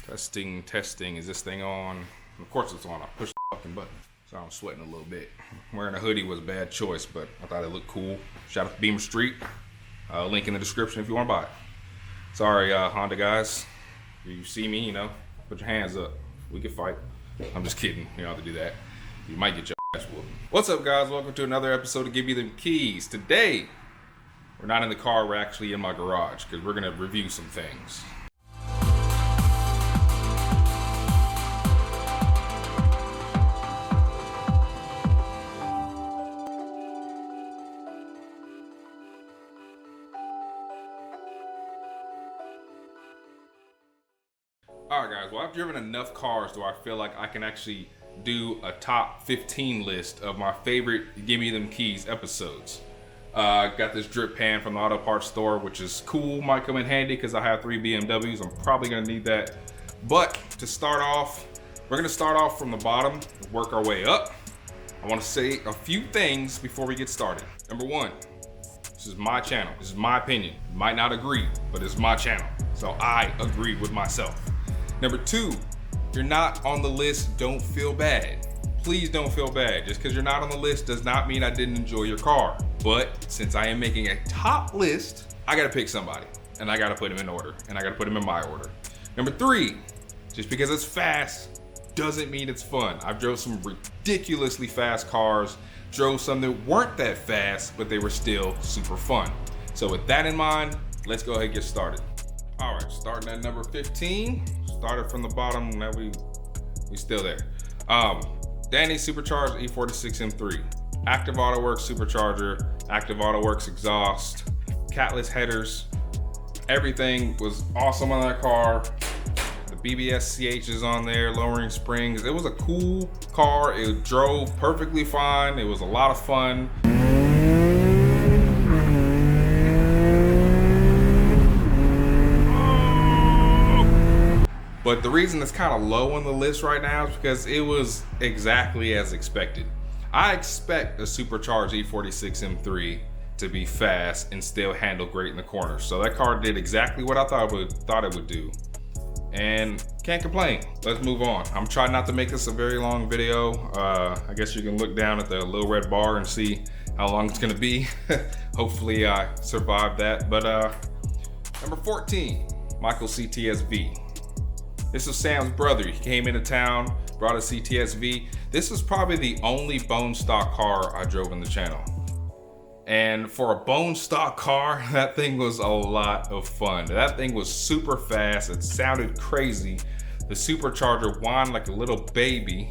Testing, testing. Is this thing on? Of course it's on. I pushed the fucking button. So I'm sweating a little bit. Wearing a hoodie was a bad choice, but I thought it looked cool. Shout out to Beamer Street. Link in the description if you want to buy it. Sorry, Honda guys. If you see me, you know, put your hands up. We can fight. I'm just kidding. You don't have to do that. You might get your ass whooped. What's up, guys? Welcome to another episode of Gimmie Dem Keys. Today, we're not in the car. We're actually in my garage because we're going to review some things. Alright guys, well I've driven enough cars to where I feel like I can actually do a top 15 list of my favorite Gimmie Dem Keys episodes. I got this drip pan from the auto parts store, which is cool, might come in handy because I have 3 BMWs. I'm probably going to need that. But to start off, we're going to start off from the bottom, work our way up. I want to say a few things before we get started. Number one, this is my channel. This is my opinion. You might not agree, but it's my channel. So I agree with myself. Number two, if you're not on the list, don't feel bad. Please don't feel bad. Just because you're not on the list does not mean I didn't enjoy your car. But since I am making a top list, I gotta pick somebody. And I gotta put them in order. And I gotta put them in my order. Number three, just because it's fast doesn't mean it's fun. I've drove some ridiculously fast cars, drove some that weren't that fast, but they were still super fun. So with that in mind, let's go ahead and get started. All right, starting at number 15. Started from the bottom, now we still there. AA Supercharged E46 M3. Active Auto Works supercharger, Active Auto Works exhaust, catless headers. Everything was awesome on that car. The BBS CH is on there, lowering springs. It was a cool car. It drove perfectly fine. It was a lot of fun. But the reason it's kind of low on the list right now is because it was exactly as expected. I expect a supercharged E46 M3 to be fast and still handle great in the corner. So that car did exactly what I thought it would do. And can't complain. Let's move on. I'm trying not to make this a very long video. I guess you can look down at the little red bar and see how long it's gonna be. Hopefully I survived that. But number 14, Michael CTSV. This is Sam's brother. He came into town, brought a CTSV. This is probably the only bone stock car I drove in the channel. And for a bone stock car, that thing was a lot of fun. That thing was super fast. It sounded crazy. The supercharger whined like a little baby.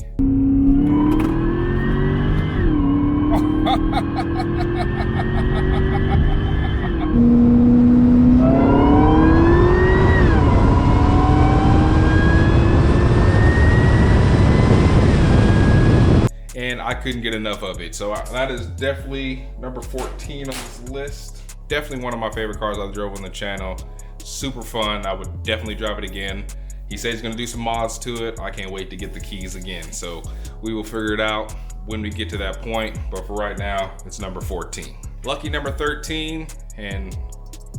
And I couldn't get enough of it. So that is definitely number 14 on this list. Definitely one of my favorite cars I drove on the channel. Super fun. I would definitely drive it again. He said he's gonna do some mods to it. I can't wait to get the keys again. So we will figure it out when we get to that point. But for right now, it's number 14. Lucky number 13, and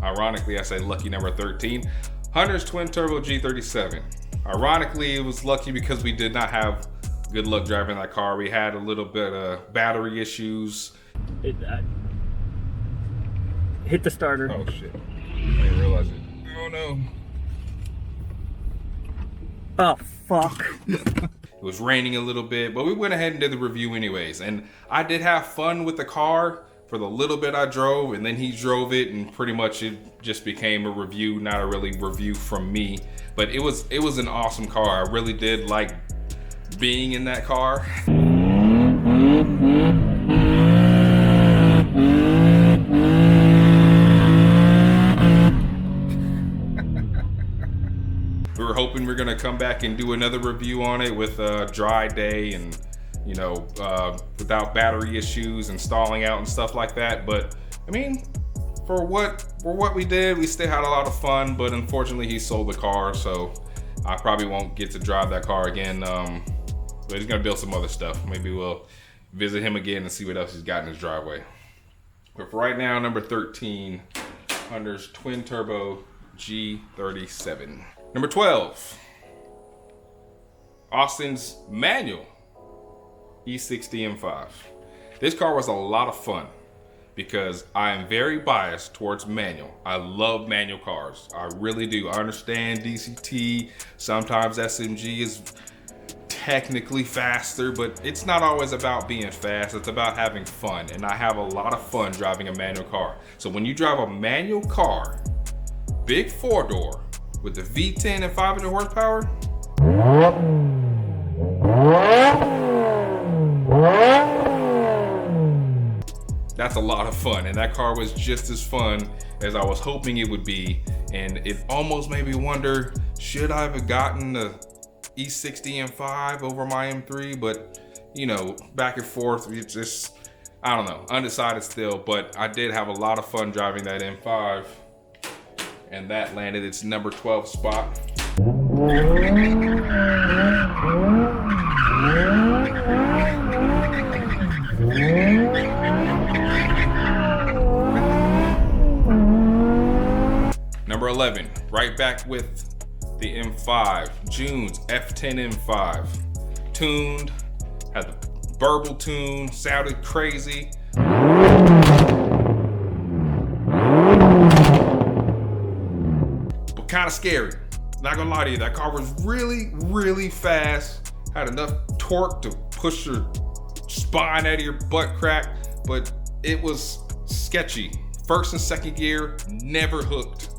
ironically I say lucky number 13, Hunter's twin turbo G37. Ironically, it was lucky because we did not have good luck driving that car. We had a little bit of battery issues. Hit the starter. Oh shit, I didn't realize it. Oh no. Oh fuck. It was raining a little bit, but we went ahead and did the review anyways. And I did have fun with the car for the little bit I drove, and then he drove it, and pretty much it just became a review, not a really review from me. But it was an awesome car. I really did like being in that car. We were hoping we are gonna come back and do another review on it with a dry day and, you know, without battery issues and stalling out and stuff like that. But I mean, for what we did, we still had a lot of fun. But unfortunately, he sold the car, so I probably won't get to drive that car again. But he's gonna build some other stuff. Maybe we'll visit him again and see what else he's got in his driveway. But for right now, number 13, Hunter's twin turbo G37. Number 12, Austin's Manual E60 M5. This car was a lot of fun because I am very biased towards manual. I love manual cars. I really do. I understand DCT, sometimes SMG is technically faster, but it's not always about being fast. It's about having fun, and I have a lot of fun driving a manual car. So when you drive a manual car, big 4-door with the V10 and 500 horsepower, that's a lot of fun, and that car was just as fun as I was hoping it would be. And it almost made me wonder, should I have gotten the E60 M5 over my M3? But you know, back and forth, it's just, I don't know, undecided still. But I did have a lot of fun driving that M5, and that landed its number 12 spot. Number 11, right back with the M5, June's F10 M5. Tuned, had the burble tune, sounded crazy. But kind of scary. Not gonna lie to you, that car was really, really fast. Had enough torque to push your spine out of your butt crack, but it was sketchy. First and second gear, never hooked.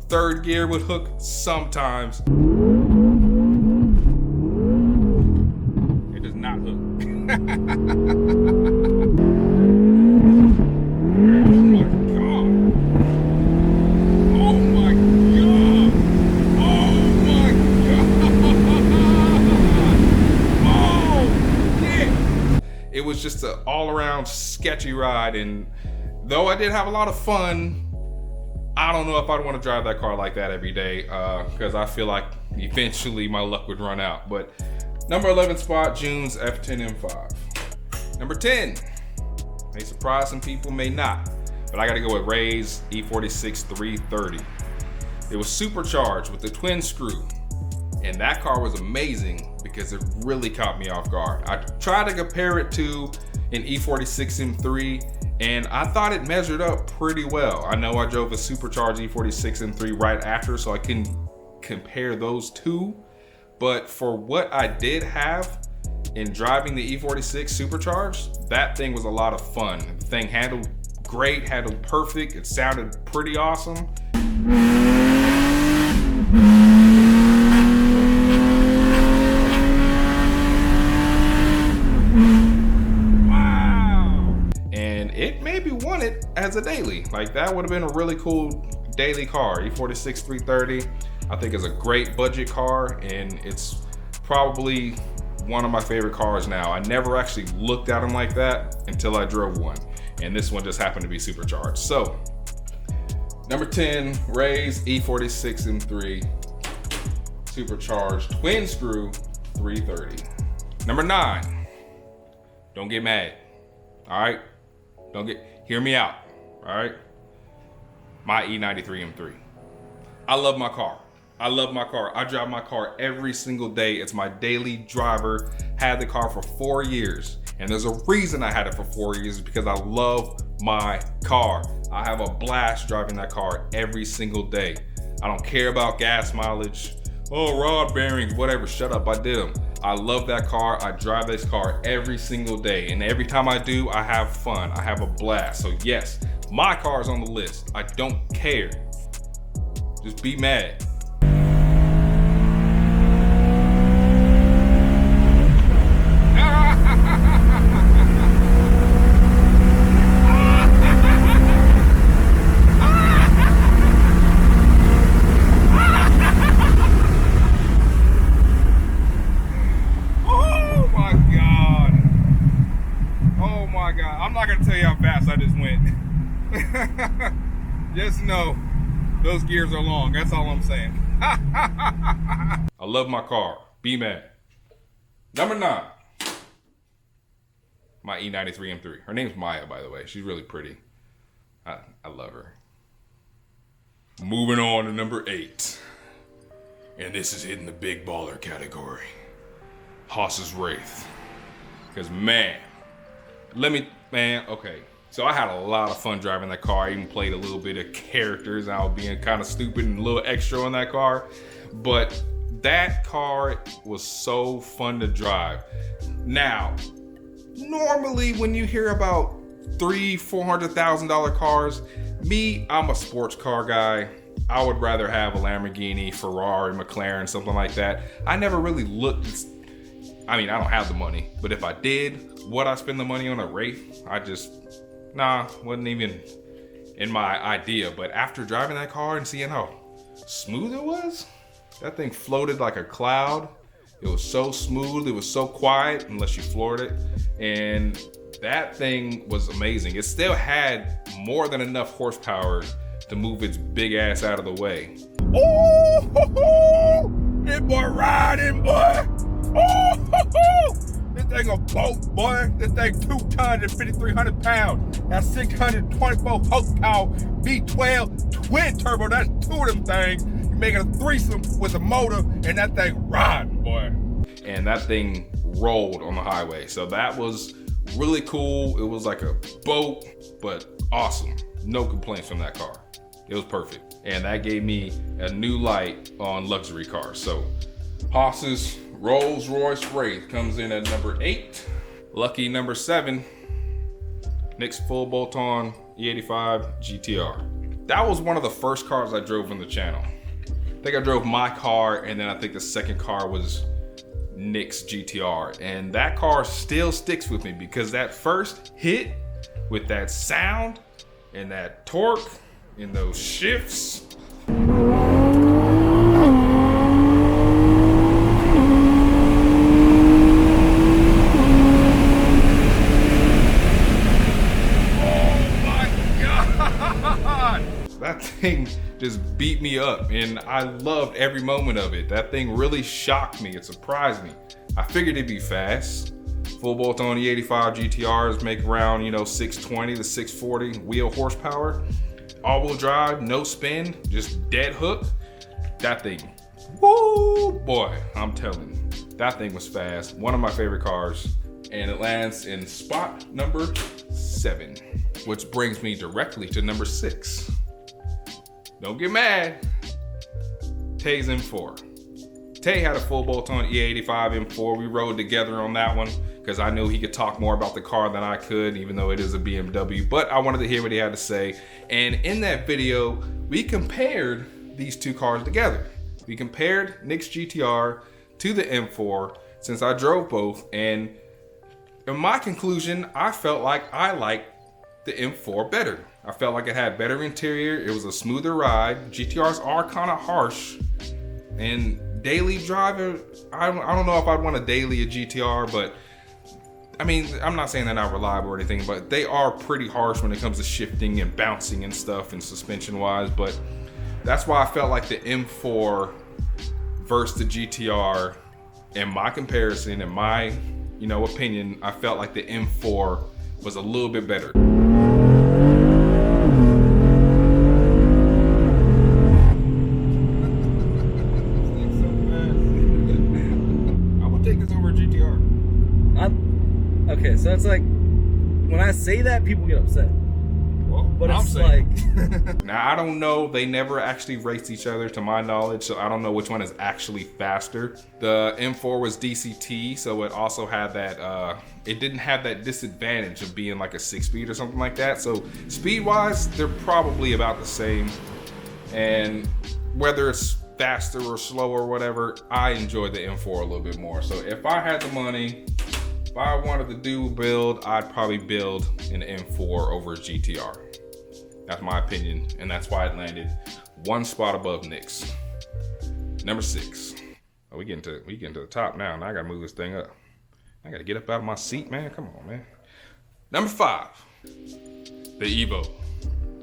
Third gear would hook sometimes. It does not hook. Oh my God. Oh my God. Oh my God. Oh shit. It was just an all-around sketchy ride, and though I did have a lot of fun, I don't know if I'd want to drive that car like that every day, because I feel like eventually my luck would run out. But number 11 spot, June's F10 M5. Number 10, may surprise some people, may not, but I got to go with Ray's E46 330. It was supercharged with the twin screw, and that car was amazing because it really caught me off guard. I tried to compare it to an E46 M3, and I thought it measured up pretty well. I know I drove a supercharged E46 M3 right after, so I couldn't compare those two. But for what I did have in driving the E46 supercharged, that thing was a lot of fun. The thing handled great, handled perfect. It sounded pretty awesome. It maybe won it as a daily. Like, that would have been a really cool daily car. E46 330, I think, is a great budget car, and it's probably one of my favorite cars now. I never actually looked at them like that until I drove one, and this one just happened to be supercharged. So, number 10, Ray's E46 M3 supercharged twin screw 330. Number 9, don't get mad, all right? Hear me out, all right? My E93 M3. I love my car. I love my car. I drive my car every single day. It's my daily driver. Had the car for 4 years. And there's a reason I had it for 4 years, because I love my car. I have a blast driving that car every single day. I don't care about gas mileage. Oh, rod bearings, whatever, shut up, I did them. I love that car. I drive this car every single day. And every time I do, I have fun. I have a blast. So yes, my car is on the list. I don't care. Just be mad. Just know those gears are long. That's all I'm saying. I love my car. Be mad. Number 9, my E93 M3. Her name's Maya, by the way. She's really pretty. I love her. Moving on to number 8. And this is in the big baller category. Haas's Wraith. Because man, okay. So I had a lot of fun driving that car. I even played a little bit of characters. I was being kind of stupid and a little extra on that car. But that car was so fun to drive. Now, normally when you hear about $300,000-$400,000 cars, I'm a sports car guy. I would rather have a Lamborghini, Ferrari, McLaren, something like that. I never really looked. I mean, I don't have the money, but if I did, would I spend the money on a Wraith? Wasn't even in my idea. But after driving that car and seeing how smooth it was, that thing floated like a cloud. It was so smooth, it was so quiet, unless you floored it. And that thing was amazing. It still had more than enough horsepower to move its big ass out of the way. Oh, this boy riding, boy. Oh, this thing a boat, boy. This thing 2 tons and 5,300 pounds. That's 624 horsepower, V12 twin turbo. That's 2 of them things. You're making a threesome with a motor, and that thing riding, boy. And that thing rolled on the highway. So that was really cool. It was like a boat, but awesome. No complaints from that car. It was perfect. And that gave me a new light on luxury cars. So Haas's Rolls-Royce Wraith comes in at number 8. Lucky number 7, Nick's full bolt-on E85 GTR. That was one of the first cars I drove on the channel. I think I drove my car, and then I think the second car was Nick's GTR. And that car still sticks with me because that first hit with that sound and that torque and those shifts. That thing just beat me up, and I loved every moment of it. That thing really shocked me. It surprised me. I figured it'd be fast. Full bolt-on E85 GTRs make around 620 to 640 wheel horsepower. All-wheel drive, no spin, just dead hook. That thing, woo, boy, I'm telling you, that thing was fast. One of my favorite cars, and it lands in spot number 7, which brings me directly to number 6. Don't get mad. Tay's M4. Tay had a full bolt-on E85 M4. We rode together on that one because I knew he could talk more about the car than I could, even though it is a BMW, but I wanted to hear what he had to say. And in that video, we compared these two cars together. We compared Nick's GTR to the M4 since I drove both, and in my conclusion, I felt like I liked the M4 better. I felt like it had better interior. It was a smoother ride. GTRs are kind of harsh, and daily driver, I don't know if I'd want to daily a GTR, but I mean, I'm not saying they're not reliable or anything, but they are pretty harsh when it comes to shifting and bouncing and stuff and suspension wise. But that's why I felt like the M4 versus the GTR, in my comparison, in my opinion, I felt like the M4 was a little bit better. Okay, so it's like, when I say that, people get upset. Well, but it's like... Now, I don't know. They never actually raced each other to my knowledge, so I don't know which one is actually faster. The M4 was DCT, so it also had that, it didn't have that disadvantage of being like a 6-speed or something like that. So speed-wise, they're probably about the same. And whether it's faster or slower or whatever, I enjoy the M4 a little bit more. So if I had the money, if I wanted to do a build, I'd probably build an M4 over a GTR. That's my opinion, and that's why it landed one spot above Nick's. Number 6. Oh, we getting to the top now. Now I gotta move this thing up. I gotta get up out of my seat, man. Come on, man. Number 5, the Evo.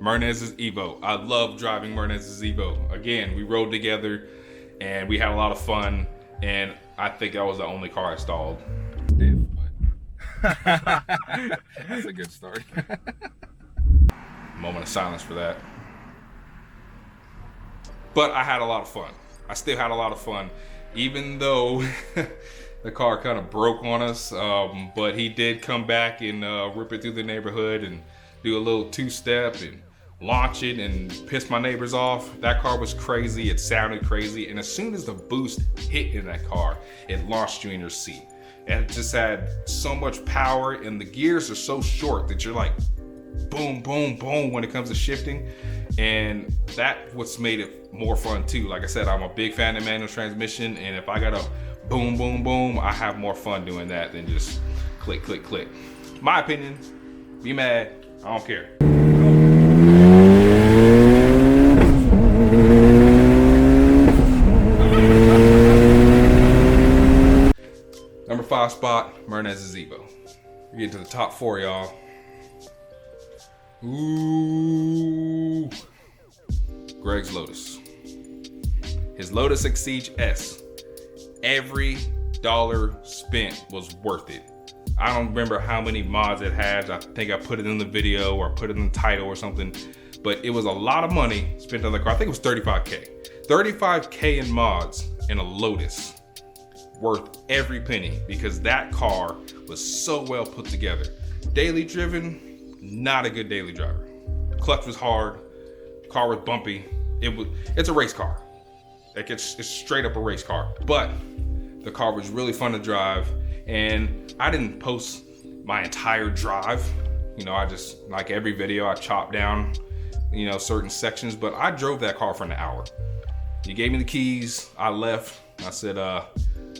Mirnes' Evo. I love driving Mirnes' Evo. Again, we rode together, and we had a lot of fun, and I think that was the only car I stalled. That's a good start. Moment of silence for that. But I had a lot of fun. I still had a lot of fun, even though the car kind of broke on us, but he did come back and rip it through the neighborhood and do a little two-step and launch it and piss my neighbors off. That car was crazy, it sounded crazy, and as soon as the boost hit in that car, it launched you in your seat. And it just had so much power, and the gears are so short that you're like boom, boom, boom when it comes to shifting. And that's what's made it more fun too. Like I said, I'm a big fan of manual transmission, and if I got a boom, boom, boom, I have more fun doing that than just click, click, click. My opinion, be mad, I don't care. Number 5 spot, Mirnes' Evo. We get to the top 4, y'all. Ooh. Greg's Lotus. His Lotus Exige S. Every dollar spent was worth it. I don't remember how many mods it has. I think I put it in the video or put it in the title or something, but it was a lot of money spent on the car. I think it was 35K. 35K in mods in a Lotus. Worth every penny, because that car was so well put together. Daily driven, not a good daily driver. Clutch was hard, car was bumpy. It's a race car. Like it's straight up a race car. But the car was really fun to drive, and I didn't post my entire drive. You know, I just, like every video, I chopped down, you know, certain sections, but I drove that car for an hour. You gave me the keys, I left. I said,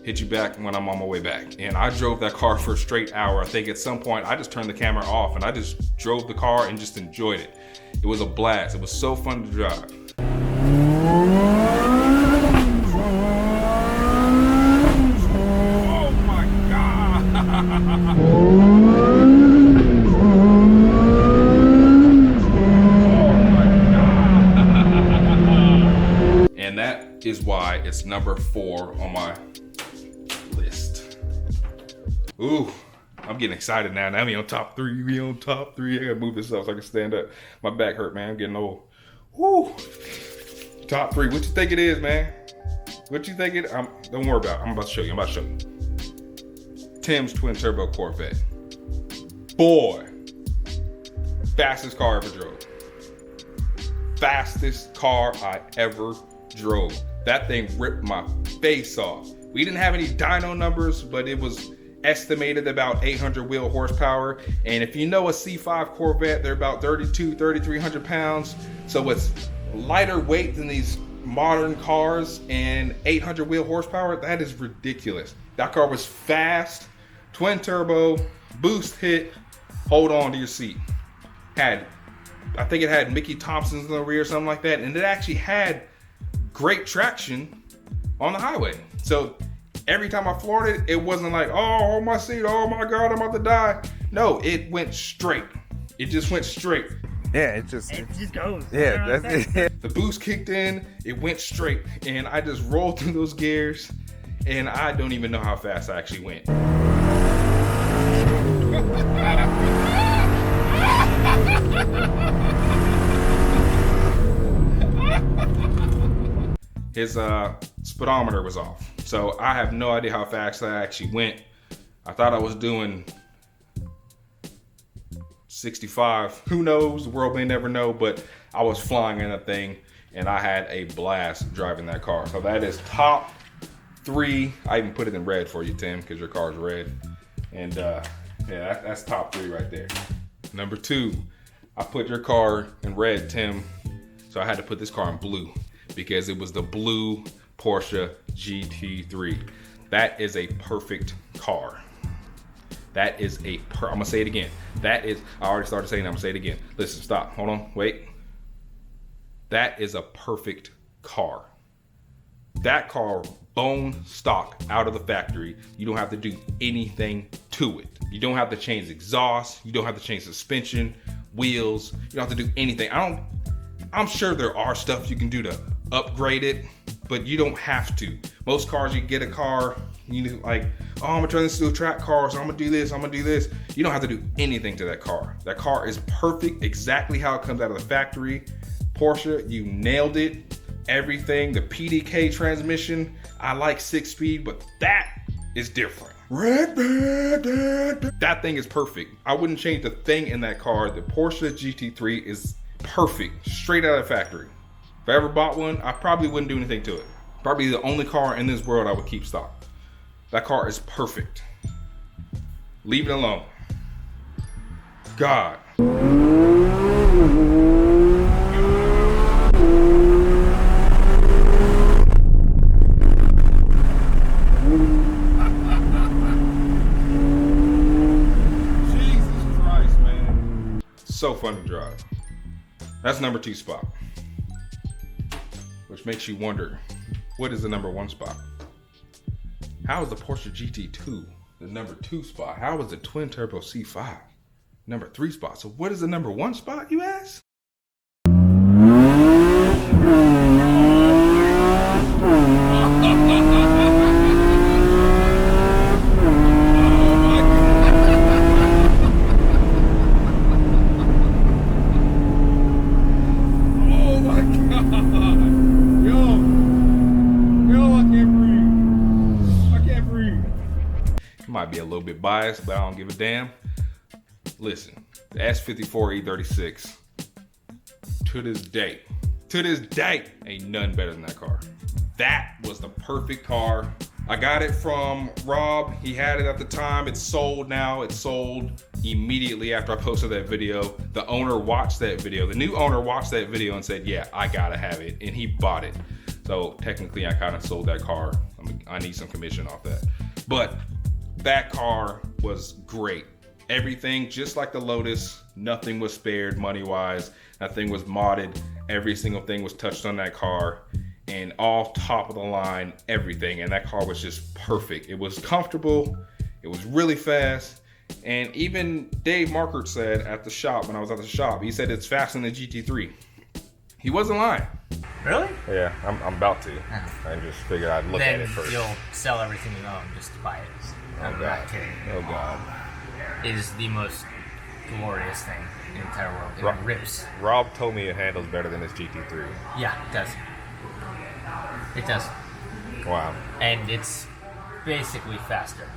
hit you back when I'm on my way back. And I drove that car for a straight hour. I think at some point I just turned the camera off and I just drove the car and just enjoyed it. It was a blast. It was so fun to drive. Oh my God. And that is why it's number 4 on my list. Ooh, I'm getting excited now. Now we on top 3. We on top 3. I gotta move this up so I can stand up. My back hurt, man. I'm getting old. Woo. Top 3. What you think it is, man? What you think it? Don't worry about it. I'm about to show you. Tim's twin turbo Corvette. Boy, fastest car I ever drove. Fastest car I ever drove. That thing ripped my face off. We didn't have any dyno numbers, but it was estimated about 800 wheel horsepower. And if you know a C5 Corvette, they're about 3,300 pounds. So it's lighter weight than these modern cars, and 800 wheel horsepower, that is ridiculous. That car was fast, twin turbo, boost hit, hold on to your seat. I think it had Mickey Thompson's in the rear or something like that, and it actually had great traction on the highway. So every time I floored it, it wasn't like, oh my seat, oh my God, I'm about to die. No, it went straight. It just went straight. Yeah, it just goes. Yeah, that's it. The boost kicked in, it went straight, and I just rolled through those gears, and I don't even know how fast I actually went. His speedometer was off, so I have no idea how fast I actually went. I thought I was doing 65. Who knows? The world may never know, but I was flying in that thing, and I had a blast driving that car. So that is top 3. I even put it in red for you, Tim, because your car's red. And yeah, that's top 3 right there. Number 2, I put your car in red, Tim, so I had to put this car in blue because it was the blue Porsche GT3. That is a perfect car. That is I'm gonna say it again. I already started saying it, I'm gonna say it again. Listen, stop, hold on, wait. That is a perfect car. That car, bone stock out of the factory. You don't have to do anything to it. You don't have to change exhaust. You don't have to change suspension, wheels. You don't have to do anything. I'm sure there are stuff you can do to upgrade it, but you don't have to. Most cars, you get a car, you like, oh, I'm gonna turn this into a track car, so I'm gonna do this, I'm gonna do this. You don't have to do anything to that car. That car is perfect, exactly how it comes out of the factory. Porsche, you nailed it. Everything, the PDK transmission, I like 6-speed, but that is different. That thing is perfect. I wouldn't change a thing in that car. The Porsche GT3 is perfect, straight out of the factory. If I ever bought one, I probably wouldn't do anything to it. Probably the only car in this world I would keep stock. That car is perfect. Leave it alone. God. So fun to drive. That's number 2 spot. Which makes you wonder, what is the number 1 spot? How is the Porsche GT2 the number 2 spot? How is the twin turbo C5 number 3 spot? So what is the number 1 spot, you ask? Might be a little bit biased, but I don't give a damn. Listen, the S54 E36, to this day, ain't nothing better than that car. That was the perfect car. I got it from Rob. He had it at the time. It's sold now. It's sold immediately after I posted that video. The owner watched that video. The new owner watched that video and said, yeah, I gotta have it. And he bought it. So technically I kind of sold that car. I need some commission off that. But that car was great. Everything, just like the Lotus, nothing was spared money-wise. That thing was modded. Every single thing was touched on that car. And all top of the line, everything. And that car was just perfect. It was comfortable. It was really fast. And even Dave Markert said at the shop, when I was at the shop, he said it's faster than the GT3. He wasn't lying. Really? Yeah, I'm about to. I just figured I'd look at it first. Then you'll sell everything you own just to buy it. I'm not kidding. Oh God. It is the most glorious thing in the entire world. It rips. Rob told me it handles better than his GT3. Yeah, it does. It does. Wow. And it's basically faster.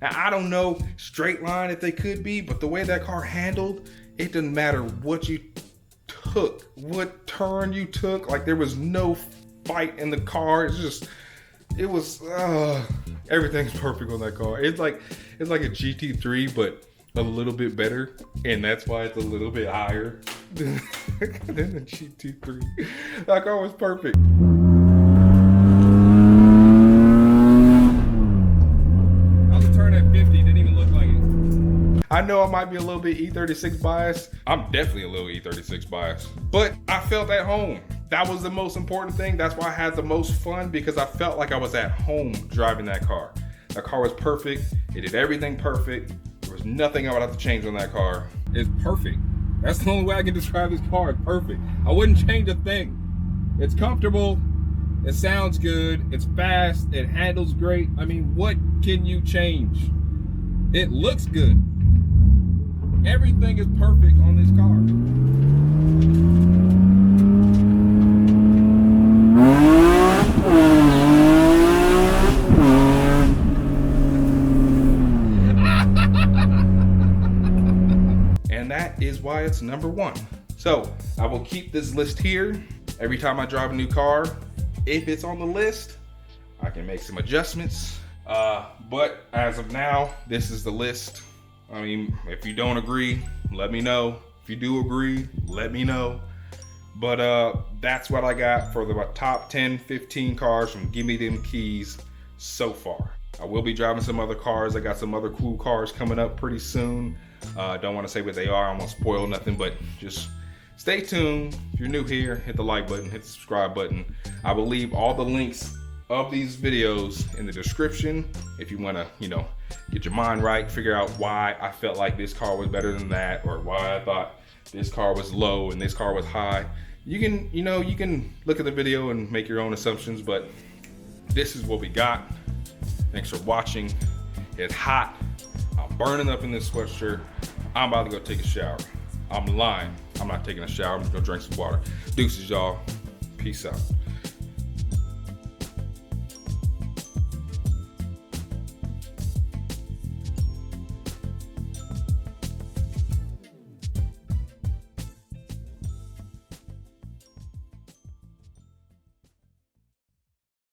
Now, I don't know straight line if they could be, but the way that car handled, it doesn't matter what you took, what turn you took. Like, there was no fight in the car. It was everything's perfect on that car. It's like a GT3, but a little bit better, and that's why it's a little bit higher than the GT3. That car was perfect. I was turning at 50, didn't even look like it. I know I might be a little bit E36 biased. I'm definitely a little E36 biased, but I felt at home. That was the most important thing. That's why I had the most fun, because I felt like I was at home driving that car. That car was perfect. It did everything perfect. There was nothing I would have to change on that car. It's perfect. That's the only way I can describe this car. It's perfect. I wouldn't change a thing. It's comfortable. It sounds good. It's fast. It handles great. I mean, what can you change? It looks good. Everything is perfect on this car. And that is why it's number 1. So I will keep this list here. Every time I drive a new car, if it's on the list, I can make some adjustments. But as of now, this is the list. I mean, if you don't agree, let me know. If you do agree, let me know. But that's what I got for the top 10, 15 cars from Gimmie Dem keys so far. I will be driving some other cars. I got some other cool cars coming up pretty soon. Don't want to say what they are. I won't spoil nothing, but just stay tuned. If you're new here, hit the like button, hit the subscribe button. I will leave all the links of these videos in the description. If you want to, get your mind right, figure out why I felt like this car was better than that, or why I thought this car was low and this car was high. You can look at the video and make your own assumptions, but this is what we got. Thanks for watching. It's hot. I'm burning up in this sweatshirt. I'm about to go take a shower. I'm lying. I'm not taking a shower. I'm just gonna drink some water. Deuces, y'all. Peace out.